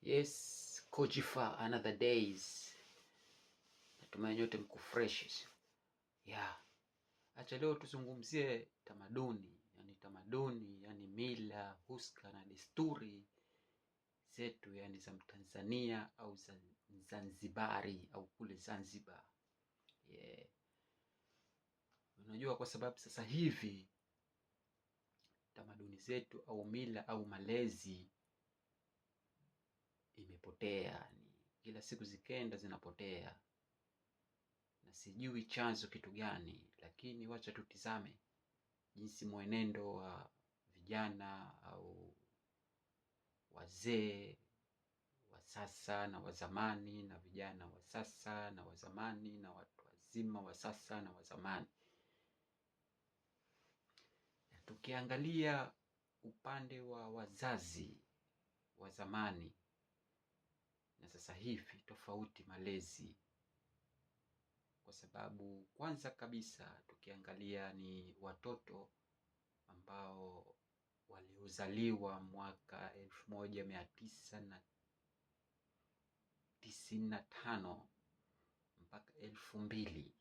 Yes, Kojifa, another days. Natumai nyote mko fresh. Yeah. Acha leo tuzungumzie tamaduni, yani mila, huska na desturi zetu, yani za Mtanzania au za Zanzibari au kule Zanzibar. Yeah. Unajua, kwa sababu sasa hivi tamaduni zetu au mila au malezi imepotea, kila siku zikenda zinapotea. Na sijui chanzo kitu gani, lakini wacha tutizame jinsi mwenendo wa vijana au wazee wa sasa na wa zamani, na vijana wa sasa na wa zamani, na watu wazima wa sasa na wa zamani. Tukiangalia upande wa wazazi wa zamani na sasa hivi, tofauti malezi. Kwa sababu kwanza kabisa tukiangalia ni watoto ambao waliozaliwa mwaka 1995 mpaka 2000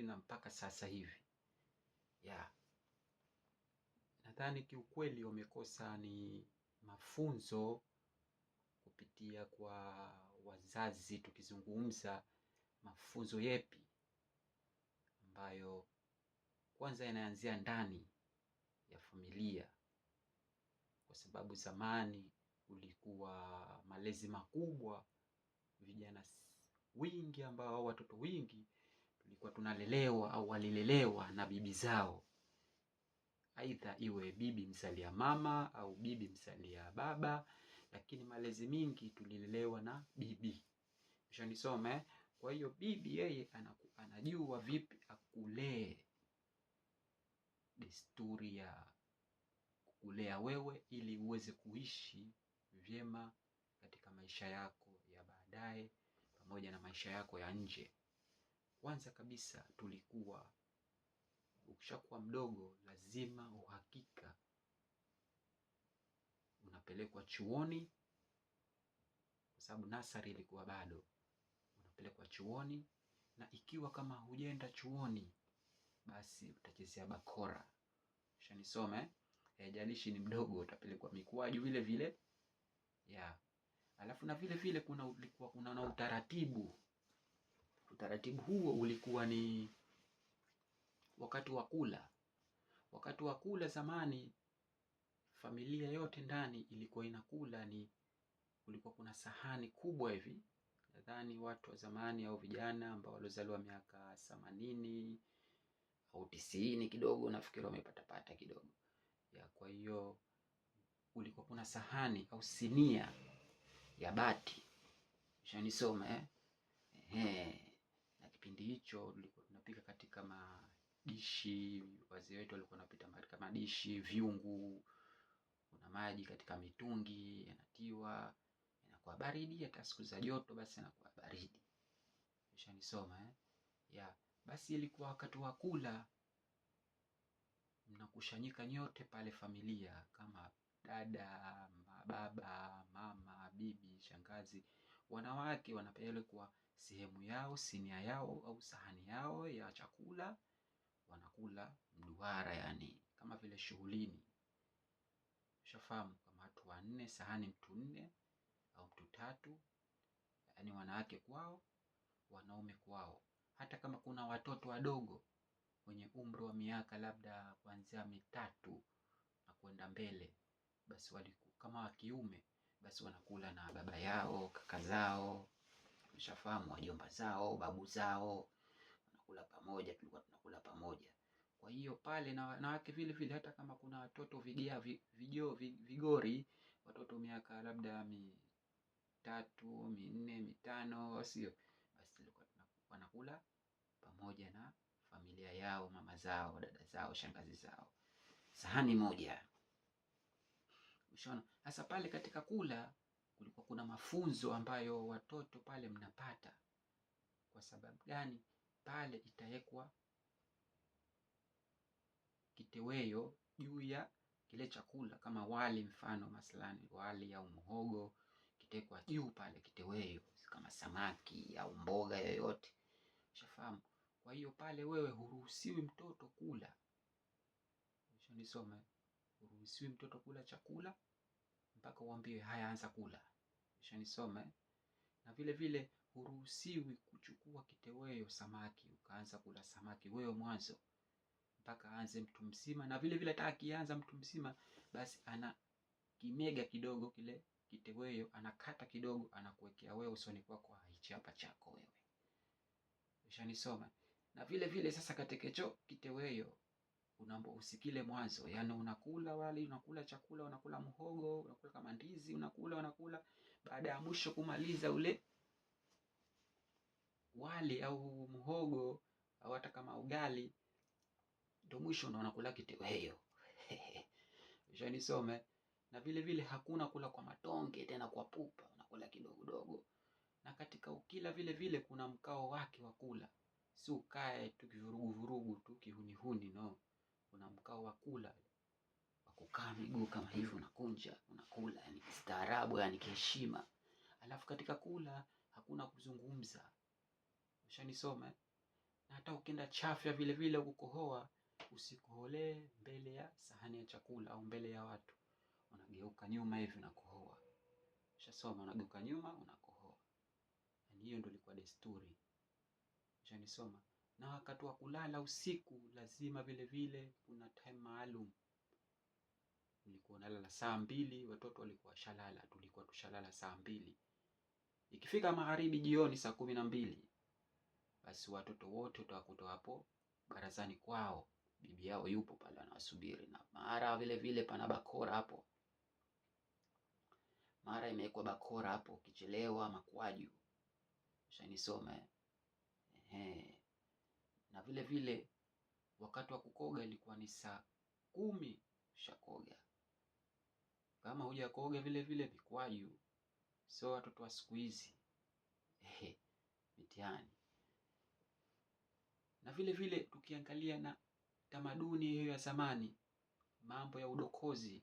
na mpaka sasa hivi. Nadhani kiukweli wamekosa ni mafunzo kupitia kwa wazazi. Tukizungumza mafunzo yepi ambayo kwanza yanaanzia ndani ya familia, kwa sababu zamani ulikuwa malezi makubwa. Vijana wingi ambao watoto wingi tulikuwa tunalelewa au walilelewa na bibi zao, aidha iwe bibi mzalia mama au bibi mzalia baba, lakini malezi mingi tulilelewa na bibi. Nisome. Kwa hiyo bibi yeye anajua vipi akulee, desturi ya kukulea wewe ili uweze kuishi vyema katika maisha yako ya baadaye pamoja na maisha yako ya nje. Kwanza kabisa tulikuwa, ukishakuwa mdogo lazima uhakika unapelekwa chuoni, kwa sababu nasari ilikuwa bado. Unapelekwa chuoni, na ikiwa kama hujaenda chuoni basi utachezea bakora. Nisome. Jalishi ni mdogo, utapelekwa mikwaju vile vile. Alafu na vile vile kuna na utaratibu. Utaratibu huo ulikuwa ni wakati wa kula. Wakati wa kula zamani, familia yote ndani ilikuwa inakula, kulikuwa kuna sahani kubwa hivi. Nadhani watu wa zamani au vijana ambao waliozaliwa miaka 80 au 90 kidogo, nafikiri wamepata kidogo. Kwa hiyo kulikuwa kuna sahani au sinia ya bati. Nisome. Na kipindi hicho tulikuwa tunapika katika madishi. Wazee wetu walikuwa wanapita katika madishi, vyungu, kuna maji katika mitungi yanatiwa, inakuwa baridi. Hata siku za joto basi inakuwa baridi. Nisoma. Basi ilikuwa wakati wa kula, mnakushanyika nyote pale familia, kama dada, baba, mama, bibi, shangazi. Wanawake wanapelekwa sehemu yao, sinia yao au sahani yao ya chakula, wanakula mduara, yani kama vile shughulini. Ushafahamu, kama watu 4, sahani mtu 4 au mtu 3, yani wanawake kwao, wanaume kwao. Hata kama kuna watoto wadogo wenye umri wa miaka labda kuanzia 3 na kwenda mbele, basi kama wa kiume basi wanakula na baba yao, kaka zao, umeshafahamu, wajomba zao, babu zao, wanakula pamoja. Tulikuwa tunakula pamoja. Kwa hiyo pale na wanawake vile vile, hata kama kuna watoto vigori, watoto miaka labda 3, 4, 5, sio, basi tulikuwa wanakula pamoja na familia yao, mama zao, dada zao, shangazi zao, sahani moja. Ushaona? Sasa pale katika kula kulikuwa kuna mafunzo ambayo watoto pale mnapata. Kwa sababu gani? Pale itawekwa kitoweo juu ya kile chakula kama wali, mfano masalani wali au muhogo, kitekwa juu pale kitoweo kama samaki au mboga yoyote, ushafahamu. Kwa hiyo pale wewe huruhusiwi mtoto kula, ushanisoma, huruhusiwi mtoto kula chakula mpaka uambiwe haya, anza kula, ushanisoma. Na vile vile huruhusiwi kuchukua kitoweo samaki ukaanza kula samaki wewe mwanzo, mpaka aanze mtu mzima. Na vile vile hata akianza mtu mzima, basi ana kimega kidogo kile kitoweo, anakata kidogo, anakuwekea wewe usoni kwako, hichi hapa chako wewe, ushanisoma. Na vile vile sasa katika hicho kitoweo unaomba usikile mwanzo, yani unakula wali, unakula chakula, unakula muhogo, unakula kama ndizi, unakula. Baada ya mwisho kumaliza ule wali au muhogo au hata kama ugali, ndio mwisho ndo unakula kitoweo. Ushanisome. Na vile vile hakuna kula kwa matonge tena kwa pupa, unakula kidogo dogo. Na katika ukila vile vile kuna mkao wake wa kula, si ukae tu kivurugu tu kihuni, no. Kuna mkao wa kula, wa kukaa miguu kama hivi, unakunja unakula, yani kistaarabu, yani kiheshima. Alafu katika kula hakuna kuzungumza, ushanisoma. Na hata ukienda chafya vile vile kukohoa, usikoholee mbele ya sahani ya chakula au mbele ya watu, unageuka nyuma hivi unakohoa, ushasoma, unageuka nyuma unakohoa. Yani hiyo ndio ilikuwa desturi, ushanisoma. Na wakati wa kulala usiku lazima vile vile kuna time maalum. Ulikuwa unalala saa 2, watoto walikuwa washalala, tulikuwa tushalala saa 2. Ikifika magharibi jioni saa 12, basi watoto wote utawakuta hapo barazani kwao, bibi yao yupo pale anawasubiri. Na mara vile vile pana bakora hapo, mara imewekwa bakora hapo, ukichelewa makwaju, ushanisoma. Na vile vile wakati wa kukoga ilikuwa ni saa 10 ushakoga. Kama hujakoga vile vile mikwaju. So watoto wa siku hizi mitihani. Na vile vile tukiangalia na tamaduni hiyo ya zamani, mambo ya udokozi,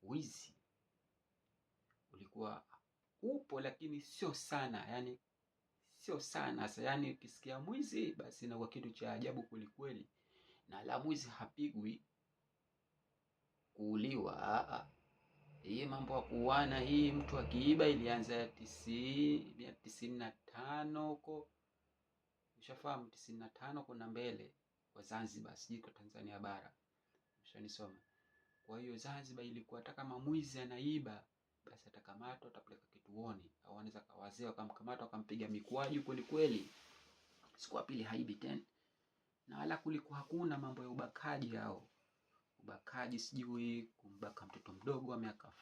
wizi ulikuwa upo, lakini sio sana, yani sio sana. Sasa yani ukisikia mwizi basi na kwa kitu cha ajabu kweli. Na la mwizi hapigwi kuuliwa. Hii mambo ya kuuana hii, mtu akiiba ilianza 95 huko, ushafahamu. 95 kuna mbele kwa Zanzibar, sijui kwa Tanzania bara, ushanisoma. Kwa hiyo Zanzibar ilikuwa hata kama mwizi anaiba, basi atakamatwa, atapeleka kituoni, au anaweza kawazee wakamkamata wakampiga mikwaju kweli. Siku ya pili haibi tena. Na wala kulikuwa hakuna mambo ya ubakaji au ubakaji, sijui kumbaka mtoto mdogo wa miaka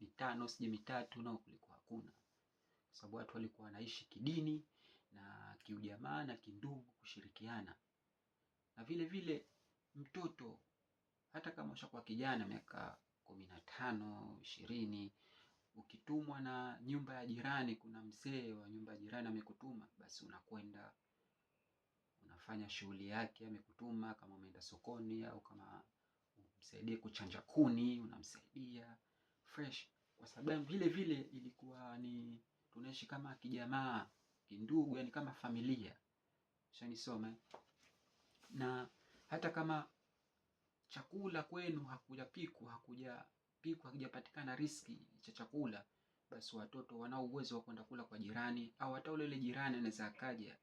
5 sijui 3, nao kulikuwa hakuna, kwa sababu watu walikuwa wanaishi kidini na kiujamaa na kindugu, kushirikiana. Na vile vile mtoto hata kama ushakuwa kijana miaka 15 20, ukitumwa na nyumba ya jirani, kuna mzee wa nyumba ya jirani amekutuma, basi unakwenda unafanya shughuli yake amekutuma. Kama umeenda sokoni au kama umsaidie kuchanja kuni, unamsaidia fresh, kwa sababu vile vile ilikuwa ni tunaishi kama kijamaa, kindugu, yani kama familia, ushanisoma. Na hata kama chakula kwenu hakujapatikana riski cha chakula, basi watoto wanao uwezo wa kwenda kula kwa jirani, au hata ule jirani anaweza akaja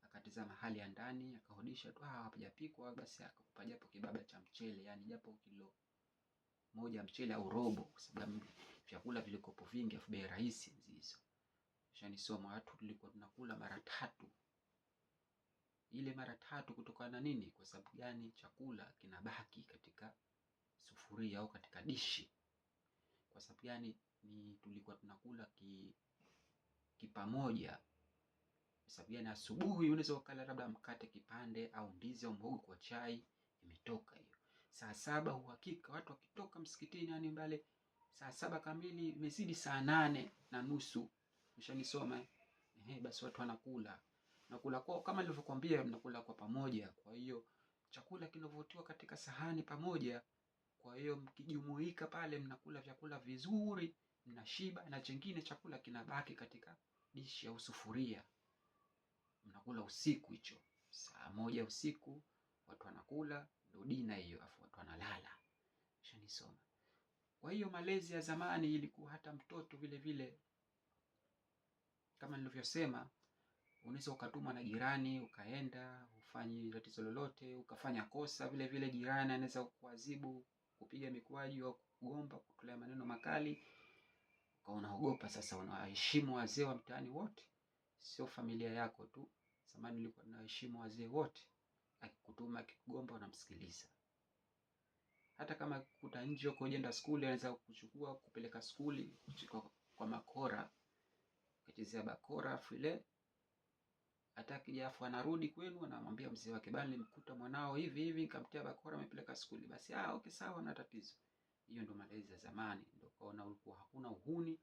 akatizama hali ya ndani, akahodisha tu hapajapikwa, basi akakupa japo kibaba cha mchele, yani japo kilo moja mchele au robo, kwa sababu vyakula vilikopo vingi afu bei rahisi hizo. Ushanisoma. Watu tulikuwa tunakula mara 3. Ile mara 3 kutokana na nini? Kwa sababu gani? Chakula kinabaki katika sufuria au katika dishi. Kwa sababu gani? Ni tulikuwa tunakula kipamoja. Kwa sababu gani? Asubuhi unaweza ukala labda mkate kipande au ndizi au mhogo kwa chai, imetoka hiyo. Saa 7 uhakika watu wakitoka msikitini, yani mbale saa 7 kamili, imezidi saa 8:30, ushanisoma. Basi watu wanakula. Nakula kwa kama nilivyokuambia, mnakula kwa pamoja. Kwa hiyo chakula kinavyotiwa katika sahani pamoja, Kwa hiyo mkijumuika pale, mnakula vyakula vizuri, mnashiba, na chengine chakula kinabaki katika dishi au sufuria. Mnakula usiku, hicho saa 1 usiku watu wanakula, ndio dina hiyo, afu watu wanalala. Shanisoma. Kwa hiyo malezi ya zamani ilikuwa hata mtoto vile vile, kama nilivyosema, unaweza ukatumwa na jirani, ukaenda, ufanyi tatizo lolote, ukafanya kosa, vile vile jirani anaweza kuadhibu, kupiga mikwaju au kugomba, kutolea maneno makali. Unaogopa sasa, unawaheshimu wazee wa mtaani wote, sio familia yako tu. Zamani nilikuwa naheshimu wazee wote, akikutuma akikugomba unamsikiliza. Hata kama kuta nje uko jenda skuli, anaweza kuchukua kupeleka skuli kwa makora, kuchezea bakora, afu ile hata akija afu anarudi kwenu, anamwambia mzee wake, bali nimkuta mwanao hivi hivi, nikamtia bakora, amepeleka skuli. Basi okay, sawa, na tatizo. Hiyo ndo malezi ya zamani. Ndio kaona ulikuwa hakuna uhuni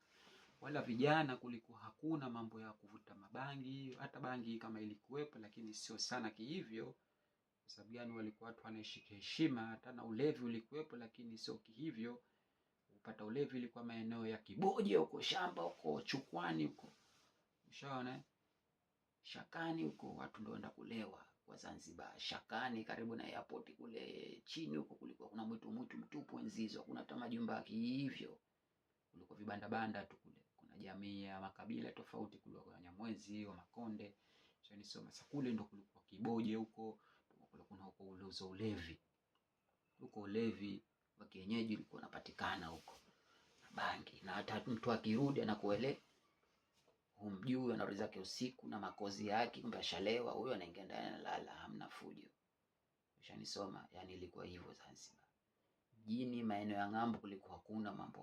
wala vijana, kulikuwa hakuna mambo ya kuvuta mabangi. Hata bangi kama ilikuwepo, lakini sio sana kihivyo. Kwa sababu gani? Walikuwa watu wanaishi heshima. Hata na ulevi ulikuwepo, lakini sio kihivyo. Upata ulevi ilikuwa maeneo ya Kiboje huko, shamba huko, Chukwani huko, ushaona, Shakani huko, watu ndio wenda kulewa kwa Zanzibar. Shakani karibu na airport kule chini huko, kulikuwa kuna mwitu mtupu enzizo, kuna hata majumba hivyo. Kulikuwa vibanda banda tu kule. Kuna jamii ya makabila tofauti, kulikuwa kwa Wanyamwezi, wa Makonde. Shanisoma. Sasa kule ndo kulikuwa Kiboje huko, kuna huko ulozo ulevi. Huko ulevi wa kienyeji ulikuwa unapatikana huko. Bangi, na hata mtu akirudi anakuele humjui, anarudi zake usiku na makozi yake, kumbe ashalewa, huyo anaingia ndani analala, hamna fujo. Ushanisoma. Yani ilikuwa hivyo Zanzibar. Mjini maeneo ya ng'ambo kulikuwa hakuna mambo